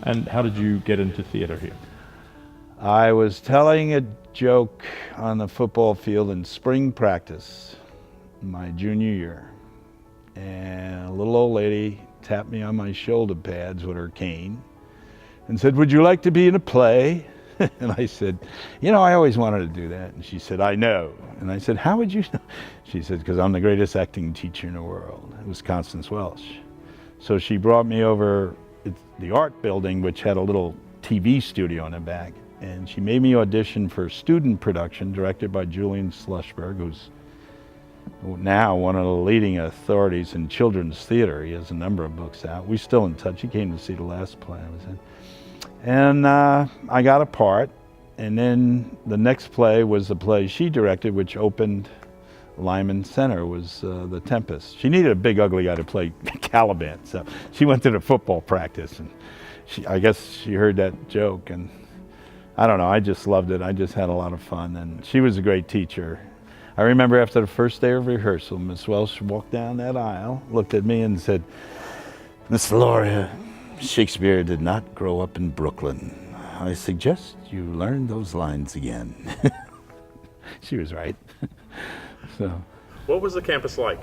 And how did you get into theater here? I was telling a joke on the football field in spring practice my junior year, and a little old lady tapped me on my shoulder pads with her cane and said, "Would you like to be in a play?" And I said, "You know, I always wanted to do that." And she said, "I know." And I said, "How would you know?" She said, "Because I'm the greatest acting teacher in the world." It was Constance Welsh. So she brought me over the art building, which had a little TV studio in the back. And she made me audition for a student production directed by Julian Schlussberg, who's now one of the leading authorities in children's theater. He has a number of books out. We're still in touch. He came to see the last play I was in. And I got a part. And then the next play was the play she directed, which opened Lyman Center, was The Tempest. She needed a big, ugly guy to play Caliban. So she went to the football practice. And I guess she heard that joke. And I don't know, I just loved it. I just had a lot of fun, and she was a great teacher. I remember after the first day of rehearsal, Miss Welsh walked down that aisle, looked at me and said, "Miss Lauria, Shakespeare did not grow up in Brooklyn. I suggest you learn those lines again." She was right. So. What was the campus like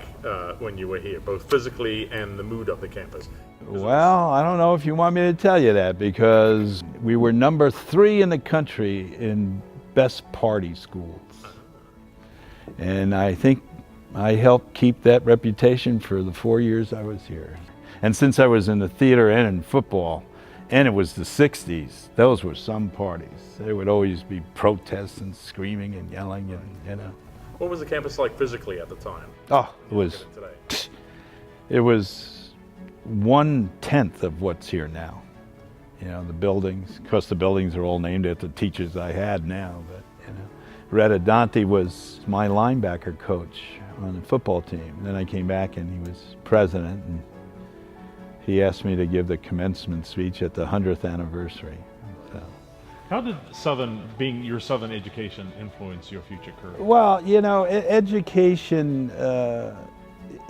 when you were here, both physically and the mood of the campus? Well, I don't know if you want me to tell you that, because we were number 3 in the country in best party schools. And I think I helped keep that reputation for the 4 years I was here. And since I was in the theater and in football, and it was the 60s, those were some parties. There would always be protests and screaming and yelling, and you know. What was the campus like physically at the time? Oh, it was 1/10 of what's here now. You know, the buildings, of course the buildings are all named after the teachers I had now, but you know. Redadante was my linebacker coach on the football team. Then I came back and he was president, and he asked me to give the commencement speech at the 100th anniversary. So. How did being your Southern education influence your future career? Well, you know, education,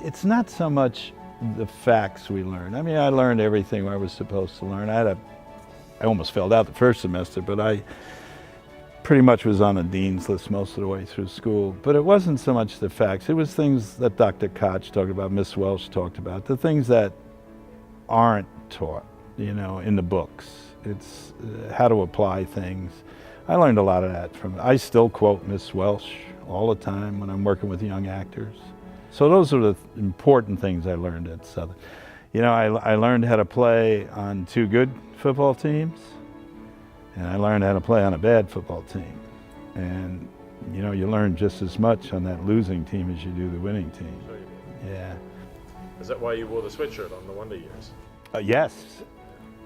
it's not so much the facts we learn. I mean, I learned everything I was supposed to learn. I almost failed out the first semester, but I pretty much was on a dean's list most of the way through school. But it wasn't so much the facts. It was things that Dr. Koch talked about, Miss Welsh talked about, the things that aren't taught, you know, in the books. It's how to apply things. I learned a lot of that I still quote Miss Welsh all the time when I'm working with young actors. So those are the important things I learned at Southern. You know, I learned how to play on 2 good football teams, and I learned how to play on a bad football team. And, you know, you learn just as much on that losing team as you do the winning team. Sure you did. Yeah. Is that why you wore the sweatshirt on the Wonder Years? Yes.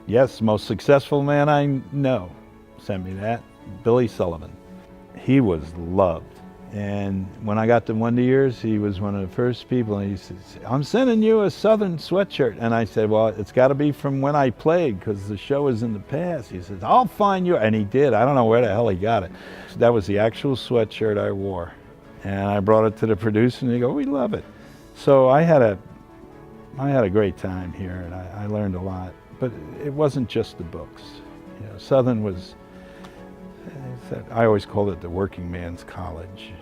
Yes, most successful man I know sent me that, Billy Sullivan. He was loved. And when I got to Wonder Years, he was one of the first people, and he said, "I'm sending you a Southern sweatshirt." And I said, "Well, it's got to be from when I played, because the show is in the past." He says, "I'll find you." And he did. I don't know where the hell he got it. That was the actual sweatshirt I wore. And I brought it to the producer, and they go, "We love it." So I had a great time here, and I learned a lot. But it wasn't just the books. You know, Southern was, I always called it the working man's college.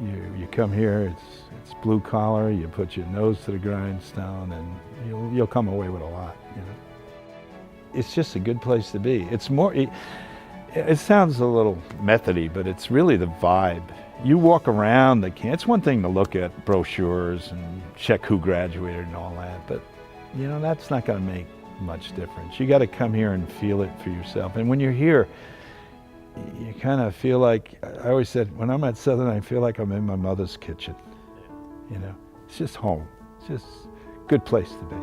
You know, you come here, it's blue collar, you put your nose to the grindstone, and you'll come away with a lot. You know, it's just a good place to be. It's more. It sounds a little methody, but it's really the vibe. You walk around the camp. It's one thing to look at brochures and check who graduated and all that, but you know, that's not going to make much difference. You got to come here and feel it for yourself. And when you're here, you kind of feel like, I always said, when I'm at Southern, I feel like I'm in my mother's kitchen. You know, it's just home. It's just a good place to be.